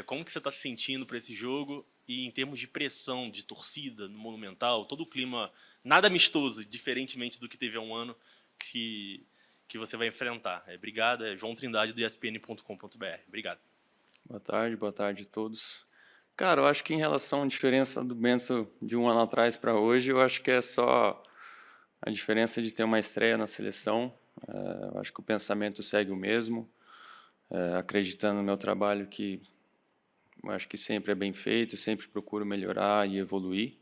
Como que você está se sentindo para esse jogo? E em termos de pressão, de torcida, no Monumental, todo o clima, nada amistoso, diferentemente do que teve há um ano, que você vai enfrentar. Obrigado, João Trindade, do ESPN.com.br. Obrigado. Boa tarde a todos. Cara, eu acho que em relação à diferença do Bento de um ano atrás para hoje, eu acho que é só a diferença de ter uma estreia na seleção. Eu acho que o pensamento segue o mesmo, acreditando no meu trabalho que eu acho que sempre é bem feito, sempre procuro melhorar e evoluir.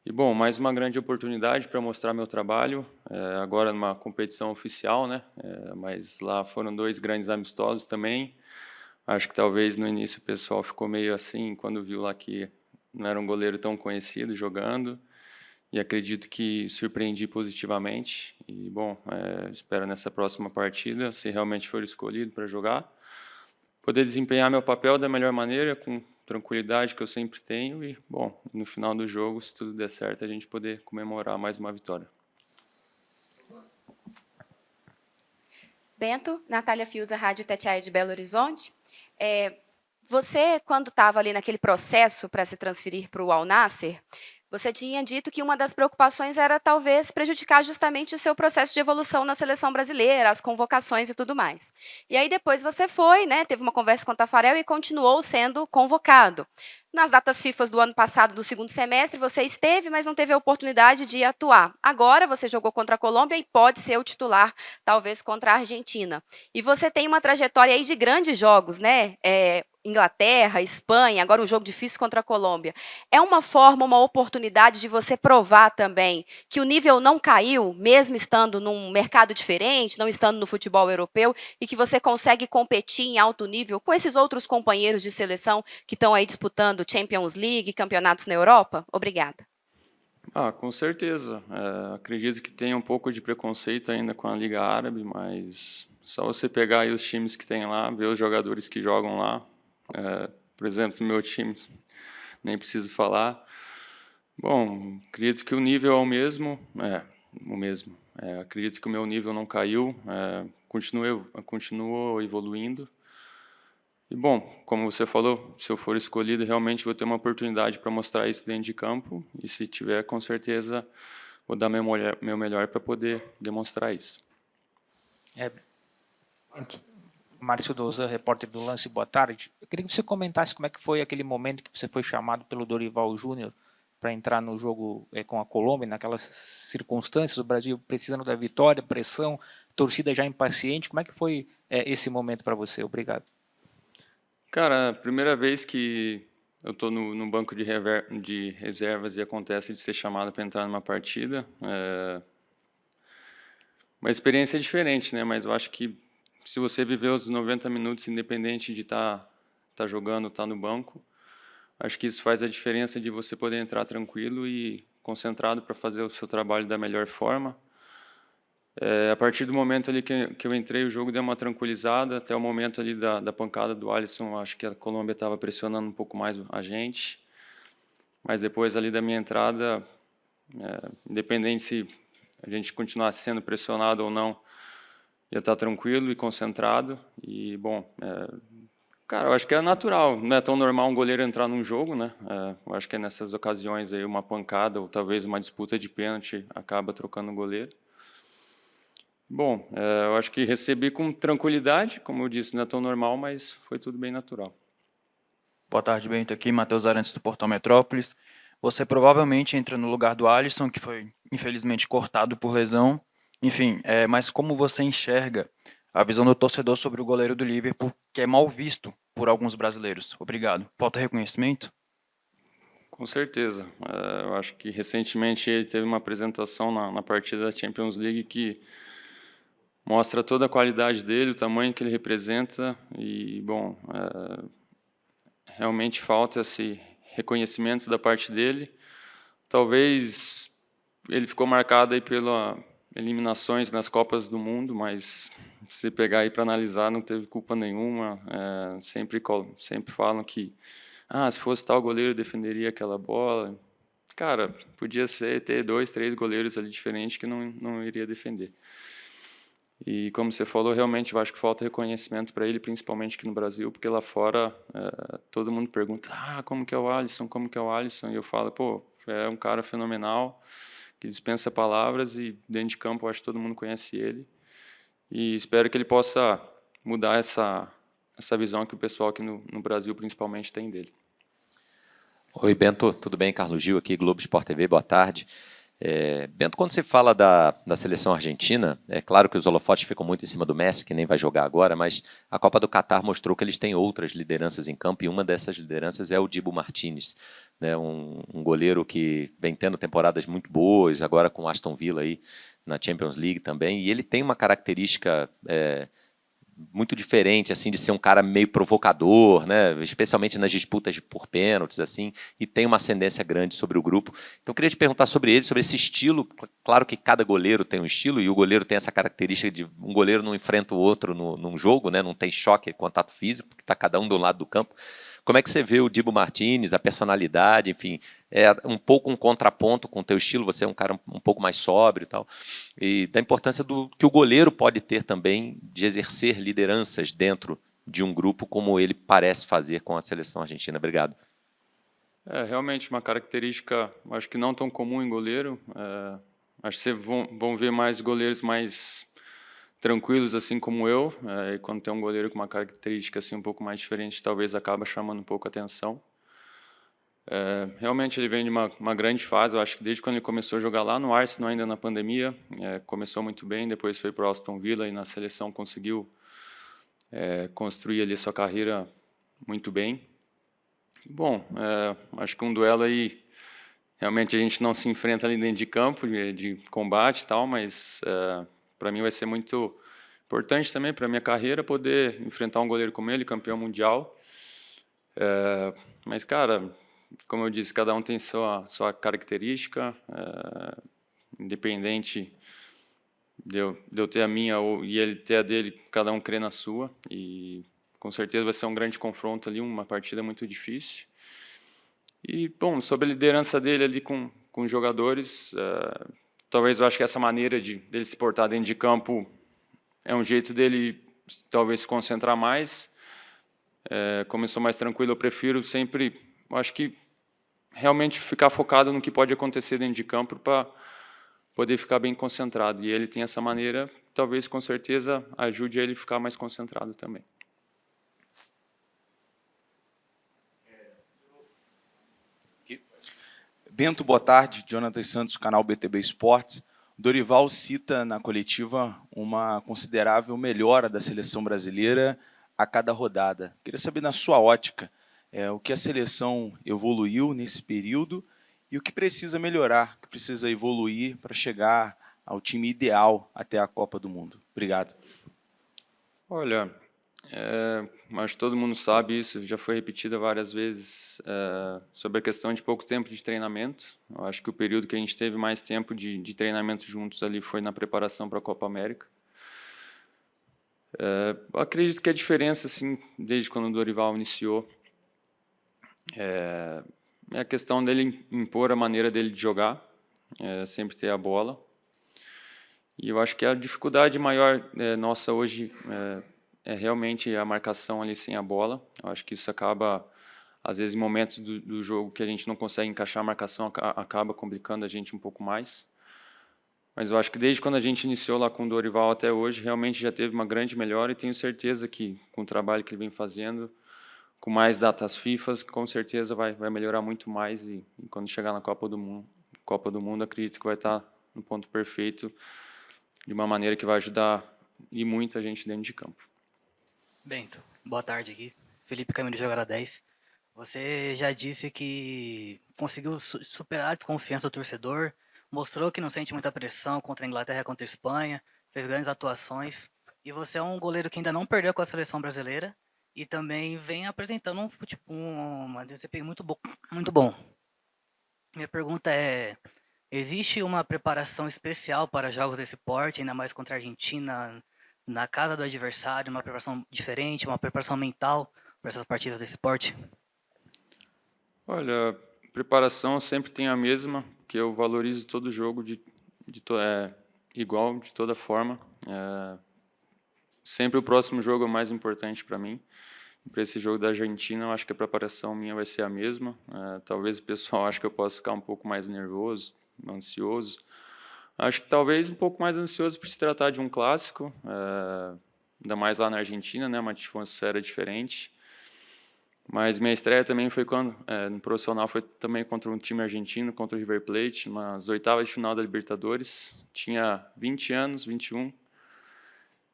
E, bom, mais uma grande oportunidade para mostrar meu trabalho, agora numa competição oficial, né? Mas lá foram 2 grandes amistosos também. Acho que talvez no início o pessoal ficou meio assim quando viu lá que não era um goleiro tão conhecido jogando. E acredito que surpreendi positivamente. E, bom, espero nessa próxima partida, se realmente for escolhido para jogar, poder desempenhar meu papel da melhor maneira, com tranquilidade que eu sempre tenho. E, bom, no final do jogo, se tudo der certo, a gente poder comemorar mais uma vitória. Bento, Natália Fiuza, Rádio Itatiaia de Belo Horizonte. Você, quando estava ali naquele processo para se transferir para o Al Nassr, você tinha dito que uma das preocupações era talvez prejudicar justamente o seu processo de evolução na seleção brasileira, as convocações e tudo mais. E aí depois você foi, né, teve uma conversa com o Tafarel e continuou sendo convocado. Nas datas FIFA do ano passado, do segundo semestre, você esteve, mas não teve a oportunidade de atuar. Agora você jogou contra a Colômbia e pode ser o titular, talvez contra a Argentina. E você tem uma trajetória aí de grandes jogos, né? Inglaterra, Espanha, agora um jogo difícil contra a Colômbia. É uma forma, uma oportunidade de você provar também que o nível não caiu, mesmo estando num mercado diferente, não estando no futebol europeu, e que você consegue competir em alto nível com esses outros companheiros de seleção que estão aí disputando Champions League, campeonatos na Europa? Obrigada. Com certeza. Acredito que tem um pouco de preconceito ainda com a Liga Árabe, mas só você pegar aí os times que tem lá, ver os jogadores que jogam lá. Por exemplo, no meu time, nem preciso falar. Bom, acredito que o nível é o mesmo. Acredito que o meu nível não caiu, continuo evoluindo. E, bom, como você falou, se eu for escolhido, realmente vou ter uma oportunidade para mostrar isso dentro de campo. E se tiver, com certeza, vou dar meu melhor para poder demonstrar isso. Márcio Douza, repórter do Lance, boa tarde. Eu queria que você comentasse como é que foi aquele momento que você foi chamado pelo Dorival Júnior para entrar no jogo com a Colômbia, naquelas circunstâncias, o Brasil precisando da vitória, pressão, torcida já impaciente. Como é que foi esse momento para você? Obrigado. Cara, a primeira vez que eu estou no banco de reservas e acontece de ser chamado para entrar numa partida, uma experiência diferente, né? Mas eu acho que se você viver os 90 minutos, independente de tá jogando, estar no banco, acho que isso faz a diferença de você poder entrar tranquilo e concentrado para fazer o seu trabalho da melhor forma. A partir do momento ali que eu entrei, o jogo deu uma tranquilizada, até o momento ali da pancada do Alisson, acho que a Colômbia estava pressionando um pouco mais a gente, mas depois ali da minha entrada, independente se a gente continuasse sendo pressionado ou não, ia estar tranquilo e concentrado. E, bom, cara, eu acho que é natural, não é tão normal um goleiro entrar num jogo, né? Eu acho que é nessas ocasiões aí uma pancada ou talvez uma disputa de pênalti acaba trocando o goleiro. Bom, eu acho que recebi com tranquilidade, como eu disse, não é tão normal, mas foi tudo bem natural. Boa tarde, Bento. Aqui, Matheus Arantes, do Portal Metrópolis. Você provavelmente entra no lugar do Alisson, que foi, infelizmente, cortado por lesão. Enfim, mas como você enxerga a visão do torcedor sobre o goleiro do Liverpool, que é mal visto por alguns brasileiros? Obrigado. Falta reconhecimento? Com certeza. Eu acho que recentemente ele teve uma apresentação na partida da Champions League que mostra toda a qualidade dele, o tamanho que ele representa e, bom, realmente falta esse reconhecimento da parte dele. Talvez ele ficou marcado aí pelas eliminações nas Copas do Mundo, mas se pegar aí para analisar, não teve culpa nenhuma. Sempre falam que se fosse tal goleiro defenderia aquela bola. Cara, podia ter 2, 3 goleiros ali diferentes que não iria defender. E, como você falou, realmente eu acho que falta reconhecimento para ele, principalmente aqui no Brasil, porque lá fora todo mundo pergunta, como que é o Alisson, como que é o Alisson? E eu falo, pô, é um cara fenomenal, que dispensa palavras e dentro de campo eu acho que todo mundo conhece ele. E espero que ele possa mudar essa visão que o pessoal aqui no Brasil principalmente tem dele. Oi, Bento, tudo bem? Carlos Gil aqui, Globo Sport TV, boa tarde. Bento, quando você fala da seleção argentina, é claro que os holofotes ficam muito em cima do Messi, que nem vai jogar agora, mas a Copa do Catar mostrou que eles têm outras lideranças em campo, e uma dessas lideranças é o Dibu Martínez, né, um goleiro que vem tendo temporadas muito boas, agora com o Aston Villa aí na Champions League também, e ele tem uma característica muito diferente, assim, de ser um cara meio provocador, né, especialmente nas disputas por pênaltis, assim, e tem uma ascendência grande sobre o grupo. Então, eu queria te perguntar sobre ele, sobre esse estilo. Claro que cada goleiro tem um estilo, e o goleiro tem essa característica de um goleiro não enfrenta o outro num jogo, né, não tem choque, contato físico, porque está cada um de um lado do campo. Como é que você vê o Dibu Martínez, a personalidade, enfim, é um pouco um contraponto com o teu estilo, você é um cara um pouco mais sóbrio e tal, e da importância que o goleiro pode ter também de exercer lideranças dentro de um grupo, como ele parece fazer com a seleção argentina. Obrigado. Realmente uma característica, acho que não tão comum em goleiro. Acho que vocês vão ver mais goleiros mais tranquilos, assim como eu, e quando tem um goleiro com uma característica assim um pouco mais diferente, talvez acaba chamando um pouco a atenção. Realmente ele vem de uma grande fase, eu acho que desde quando ele começou a jogar lá no Arsenal, ainda na pandemia, começou muito bem, depois foi para o Aston Villa e na seleção conseguiu construir ali sua carreira muito bem. Bom, acho que um duelo aí, realmente a gente não se enfrenta ali dentro de campo, de combate e tal, mas para mim vai ser muito importante também para a minha carreira poder enfrentar um goleiro como ele, campeão mundial. Mas, cara, como eu disse, cada um tem sua característica, independente de eu ter a minha e ele ter a dele, cada um crê na sua, e com certeza vai ser um grande confronto ali, uma partida muito difícil. E, bom, sobre a liderança dele ali com os jogadores, talvez eu acho que essa maneira dele se portar dentro de campo é um jeito dele talvez se concentrar mais. Como eu sou mais tranquilo, eu prefiro sempre, eu acho que realmente ficar focado no que pode acontecer dentro de campo para poder ficar bem concentrado. E ele tem essa maneira, talvez com certeza ajude ele a ficar mais concentrado também. Bento, boa tarde. Jonathan Santos, canal BTB Esportes. Dorival cita na coletiva uma considerável melhora da seleção brasileira a cada rodada. Queria saber, na sua ótica, o que a seleção evoluiu nesse período e o que precisa melhorar, o que precisa evoluir para chegar ao time ideal até a Copa do Mundo. Obrigado. Olha, acho que todo mundo sabe isso, já foi repetida várias vezes, sobre a questão de pouco tempo de treinamento. Eu acho que o período que a gente teve mais tempo de treinamento juntos ali foi na preparação para a Copa América. Eu acredito que a diferença, assim, desde quando o Dorival iniciou, é a questão dele impor a maneira dele de jogar, sempre ter a bola. E eu acho que a dificuldade maior nossa hoje é realmente a marcação ali sem a bola. Eu acho que isso acaba, às vezes, em momentos do jogo que a gente não consegue encaixar a marcação, acaba complicando a gente um pouco mais. Mas eu acho que desde quando a gente iniciou lá com o Dorival até hoje, realmente já teve uma grande melhora, e tenho certeza que, com o trabalho que ele vem fazendo, com mais datas FIFA, com certeza vai melhorar muito mais, e quando chegar na Copa do Mundo, acredito que vai estar no ponto perfeito, de uma maneira que vai ajudar e muito a gente dentro de campo. Bento, boa tarde aqui. Felipe Camilo, Jogada 10. Você já disse que conseguiu superar a desconfiança do torcedor, mostrou que não sente muita pressão contra a Inglaterra, contra a Espanha, fez grandes atuações, e você é um goleiro que ainda não perdeu com a seleção brasileira e também vem apresentando um desempenho muito bom. Minha pergunta é: existe uma preparação especial para jogos desse porte, ainda mais contra a Argentina, na casa do adversário, uma preparação diferente, uma preparação mental para essas partidas desse porte? Olha, preparação sempre tem a mesma, que eu valorizo todo jogo igual, de toda forma. sempre o próximo jogo é o mais importante para mim. Para esse jogo da Argentina, eu acho que a preparação minha vai ser a mesma. Talvez o pessoal ache que eu possa ficar um pouco mais nervoso, ansioso. Acho que talvez um pouco mais ansioso por se tratar de um clássico, ainda mais lá na Argentina, né, uma atmosfera diferente. Mas minha estreia também foi no profissional, foi também contra um time argentino, contra o River Plate, nas oitavas de final da Libertadores. Tinha 20 anos, 21,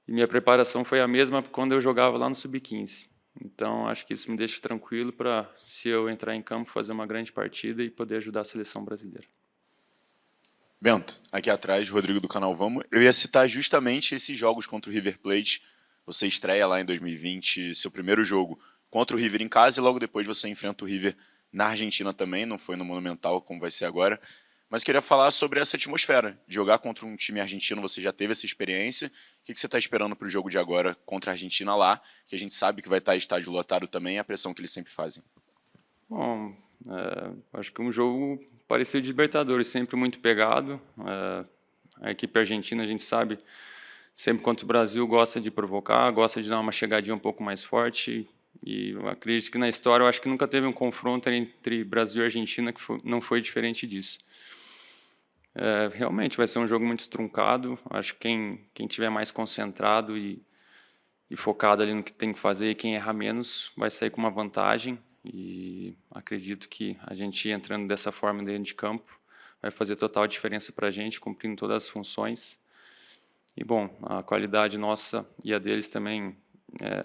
e minha preparação foi a mesma quando eu jogava lá no Sub-15. Então, acho que isso me deixa tranquilo para, se eu entrar em campo, fazer uma grande partida e poder ajudar a seleção brasileira. Bento, aqui atrás, Rodrigo do canal Vamos. Eu ia citar justamente esses jogos contra o River Plate. Você estreia lá em 2020, seu primeiro jogo contra o River em casa, e logo depois você enfrenta o River na Argentina também, não foi no Monumental como vai ser agora. Mas queria falar sobre essa atmosfera, de jogar contra um time argentino, você já teve essa experiência. O que você está esperando para o jogo de agora contra a Argentina lá, que a gente sabe que vai estar estádio lotado também, e a pressão que eles sempre fazem? Bom, acho que um jogo parecido de Libertadores, sempre muito pegado. A equipe argentina, a gente sabe, sempre contra o Brasil, gosta de provocar, gosta de dar uma chegadinha um pouco mais forte. E eu acredito que na história, eu acho que nunca teve um confronto entre Brasil e Argentina que não foi diferente disso. Realmente vai ser um jogo muito truncado. Acho que quem tiver mais concentrado e focado ali no que tem que fazer, e quem errar menos vai sair com uma vantagem. E acredito que a gente entrando dessa forma dentro de campo vai fazer total diferença para a gente, cumprindo todas as funções. E bom, a qualidade nossa e a deles também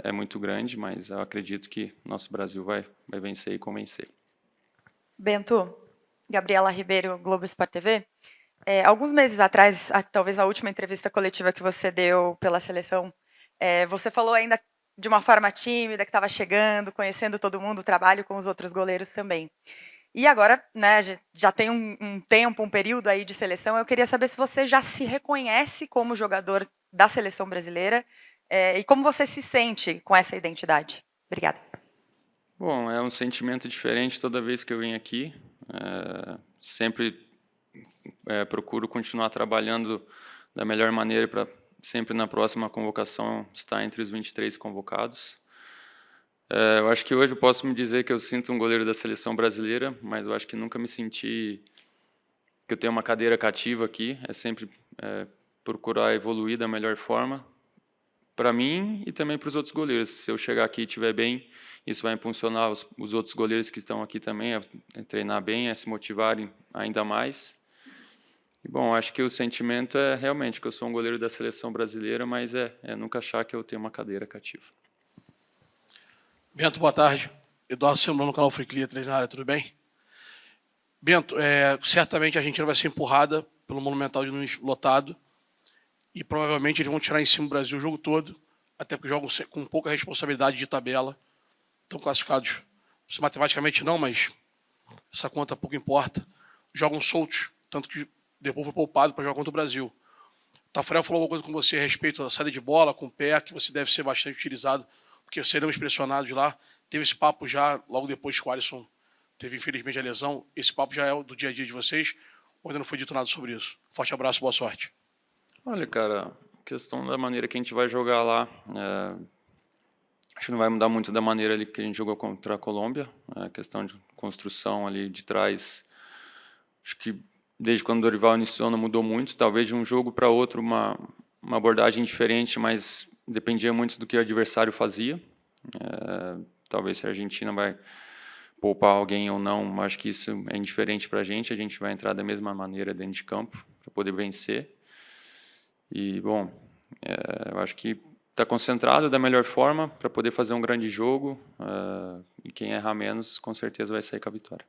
é muito grande, mas eu acredito que nosso Brasil vai vencer e convencer. Bento, Gabriela Ribeiro, Globo Sport TV. Alguns meses atrás, talvez a última entrevista coletiva que você deu pela seleção, você falou ainda de uma forma tímida, que estava chegando, conhecendo todo mundo, o trabalho com os outros goleiros também. E agora, né, já tem um tempo, um período aí de seleção, eu queria saber se você já se reconhece como jogador da seleção brasileira e como você se sente com essa identidade. Obrigada. Bom, é um sentimento diferente toda vez que eu venho aqui. Sempre procuro continuar trabalhando da melhor maneira para sempre na próxima convocação estar entre os 23 convocados. Eu acho que hoje eu posso me dizer que eu sinto um goleiro da seleção brasileira, mas eu acho que nunca me senti que eu tenho uma cadeira cativa aqui. É sempre procurar evoluir da melhor forma para mim e também para os outros goleiros. Se eu chegar aqui e estiver bem, isso vai impulsionar os outros goleiros que estão aqui também a treinar bem, a se motivarem ainda mais. E, bom, acho que o sentimento é realmente que eu sou um goleiro da seleção brasileira, mas nunca achar que eu tenho uma cadeira cativa. Bento, boa tarde. Eduardo Semblon no canal Free Clear, 3 na área, tudo bem? Bento, certamente a Argentina vai ser empurrada pelo Monumental de Nunes lotado e provavelmente eles vão tirar em cima do Brasil o jogo todo, até porque jogam com pouca responsabilidade de tabela, estão classificados, matematicamente não, mas essa conta pouco importa, jogam soltos, tanto que depois foi poupado para jogar contra o Brasil. O Tafarel falou alguma coisa com você a respeito da saída de bola, com o pé, que você deve ser bastante utilizado, porque seremos pressionados lá. Teve esse papo já, logo depois que o Alisson teve, infelizmente, a lesão. Esse papo já é do dia a dia de vocês, ou ainda não foi dito nada sobre isso? Forte abraço, boa sorte. Olha, cara, questão da maneira que a gente vai jogar lá, acho que não vai mudar muito da maneira ali que a gente jogou contra a Colômbia. A questão de construção ali de trás, acho que desde quando o Dorival iniciou não mudou muito. Talvez de um jogo para outro uma abordagem diferente, mas dependia muito do que o adversário fazia. Talvez se a Argentina vai poupar alguém ou não, acho que isso é indiferente para a gente vai entrar da mesma maneira dentro de campo para poder vencer. E, bom, eu acho que está concentrado da melhor forma para poder fazer um grande jogo, e quem errar menos com certeza vai sair com a vitória.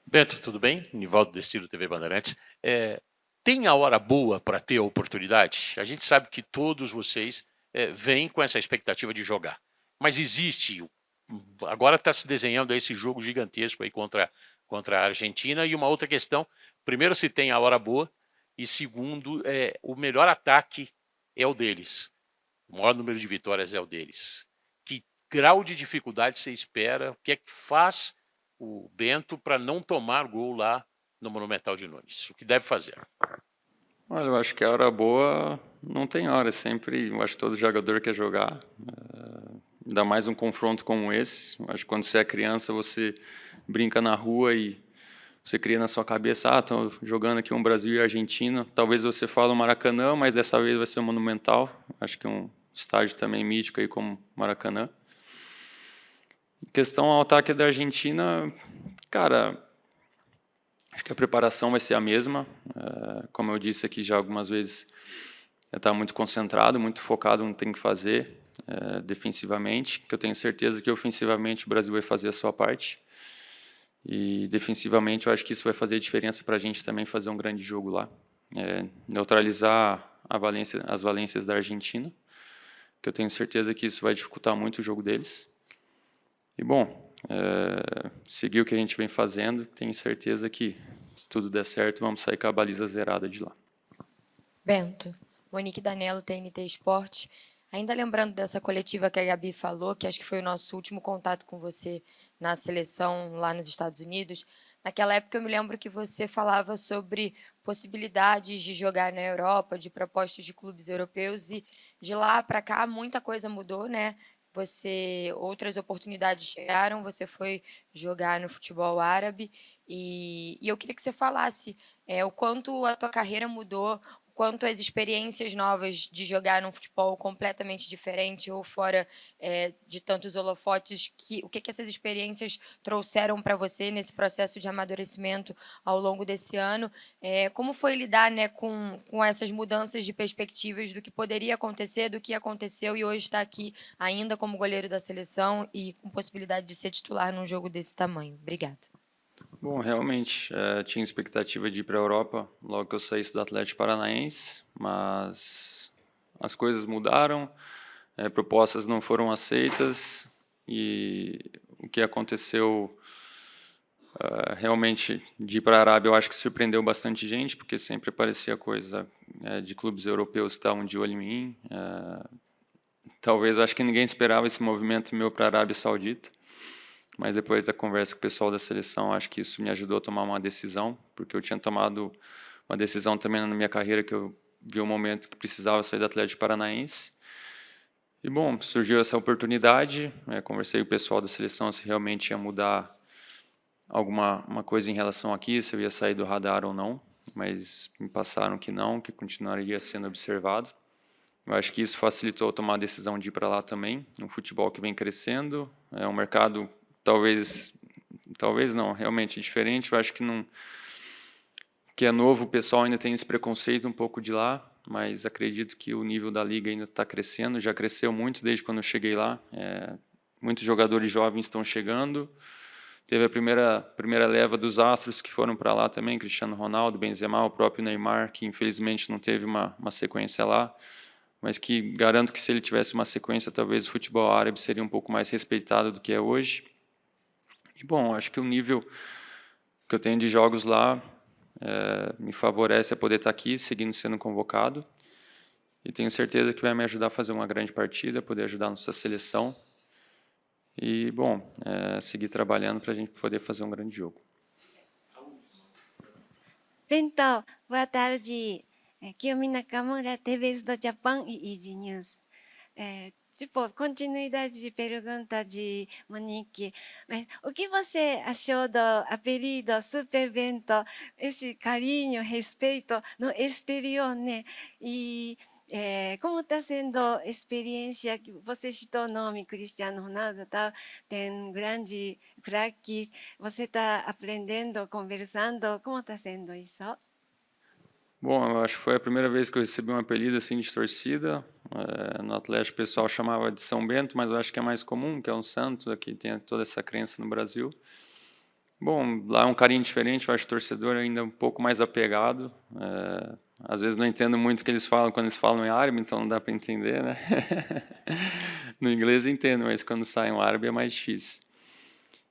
Bento, tudo bem? Nivaldo Destino, TV Bandeirantes. Tem a hora boa para ter a oportunidade? A gente sabe que todos vocês vêm com essa expectativa de jogar. Mas existe, agora está se desenhando esse jogo gigantesco aí contra a Argentina. E uma outra questão, primeiro, se tem a hora boa, e segundo, o melhor ataque é o deles. O maior número de vitórias é o deles. Que grau de dificuldade você espera? O que é que faz o Bento para não tomar gol lá no Monumental de Nunes? O que deve fazer? Olha, eu acho que a hora boa não tem hora, sempre, eu acho que todo jogador quer jogar, ainda mais um confronto como esse. Eu acho que quando você é criança, você brinca na rua e você cria na sua cabeça, estou jogando aqui um Brasil e Argentina. Talvez você fale o Maracanã, mas dessa vez vai ser o Monumental. Acho que é um estádio também mítico aí como Maracanã. Em questão ao ataque da Argentina, cara, acho que a preparação vai ser a mesma. Como eu disse aqui já algumas vezes, estar muito concentrado, muito focado no que tem que fazer defensivamente, que eu tenho certeza que ofensivamente o Brasil vai fazer a sua parte. E defensivamente eu acho que isso vai fazer diferença para a gente também fazer um grande jogo lá. Neutralizar as valências da Argentina, que eu tenho certeza que isso vai dificultar muito o jogo deles. E, bom, seguir o que a gente vem fazendo, tenho certeza que, se tudo der certo, vamos sair com a baliza zerada de lá. Bento, Monique Danello, TNT Esporte. Ainda lembrando dessa coletiva que a Gabi falou, que acho que foi o nosso último contato com você na seleção lá nos Estados Unidos, naquela época eu me lembro que você falava sobre possibilidades de jogar na Europa, de propostas de clubes europeus, e de lá para cá muita coisa mudou, né? Outras oportunidades chegaram, você foi jogar no futebol árabe, e eu queria que você falasse o quanto a tua carreira mudou, quanto as experiências novas de jogar num futebol completamente diferente ou fora de tantos holofotes, o que essas experiências trouxeram para você nesse processo de amadurecimento ao longo desse ano, como foi lidar, né, com essas mudanças de perspectivas do que poderia acontecer, do que aconteceu e hoje está aqui ainda como goleiro da seleção e com possibilidade de ser titular num jogo desse tamanho. Obrigada. Bom, realmente, tinha expectativa de ir para a Europa logo que eu saísse do Atlético Paranaense, mas as coisas mudaram, propostas não foram aceitas e o que aconteceu realmente de ir para a Arábia eu acho que surpreendeu bastante gente, porque sempre aparecia coisa de clubes europeus que estavam de olho em mim. Talvez eu acho que ninguém esperava esse movimento meu para a Arábia Saudita. Mas depois da conversa com o pessoal da seleção, acho que isso me ajudou a tomar uma decisão, porque eu tinha tomado uma decisão também na minha carreira que eu vi um momento que precisava sair do Atlético Paranaense. E, bom, surgiu essa oportunidade, conversei com o pessoal da seleção se realmente ia mudar uma coisa em relação aqui, se eu ia sair do radar ou não, mas me passaram que não, que continuaria sendo observado. Eu acho que isso facilitou eu tomar a decisão de ir para lá também, um futebol que vem crescendo, é um mercado talvez não, realmente diferente. Eu acho que é novo, o pessoal ainda tem esse preconceito um pouco de lá, mas acredito que o nível da liga ainda está crescendo, já cresceu muito desde quando eu cheguei lá. Muitos jogadores jovens estão chegando. Teve a primeira leva dos astros que foram para lá também, Cristiano Ronaldo, Benzema, o próprio Neymar, que infelizmente não teve uma sequência lá, mas que garanto que se ele tivesse uma sequência, talvez o futebol árabe seria um pouco mais respeitado do que é hoje. E, bom, acho que o nível que eu tenho de jogos lá me favorece a poder estar aqui, seguindo sendo convocado. E tenho certeza que vai me ajudar a fazer uma grande partida, poder ajudar a nossa seleção. E, bom, seguir trabalhando para a gente poder fazer um grande jogo. Bento, boa tarde. Kiyomi Nakamura, TVS do Japão e Easy News. Tipo, continuidade de pergunta de Monique. Mas o que você achou do apelido Super Bento? Esse carinho, respeito no exterior, né? E como está sendo a experiência que você citou o nome Cristiano Ronaldo, tá? Tem grande craques. Você está aprendendo, conversando. Como está sendo isso? Bom, eu acho que foi a primeira vez que eu recebi um apelido assim de torcida. No Atlético o pessoal chamava de São Bento, mas eu acho que é mais comum, que é um santo, aqui tem toda essa crença no Brasil. Bom, lá é um carinho diferente, eu acho o torcedor ainda um pouco mais apegado. Às vezes não entendo muito o que eles falam quando eles falam em árabe, então não dá para entender, né? No inglês eu entendo, mas quando sai em árabe é mais difícil.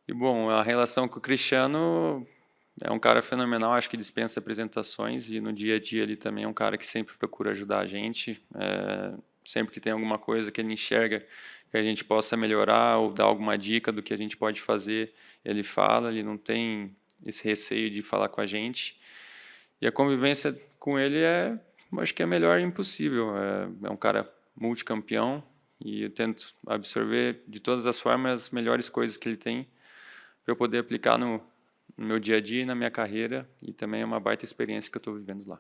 E, bom, a relação com o Cristiano é um cara fenomenal, acho que dispensa apresentações e no dia a dia ele também é um cara que sempre procura ajudar a gente. Sempre que tem alguma coisa que ele enxerga que a gente possa melhorar ou dar alguma dica do que a gente pode fazer, ele fala, ele não tem esse receio de falar com a gente. E a convivência com ele é Eu acho que é melhor impossível. É um cara multicampeão e eu tento absorver de todas as formas as melhores coisas que ele tem para eu poder aplicar no meu dia a dia e na minha carreira, e também é uma baita experiência que eu estou vivendo lá.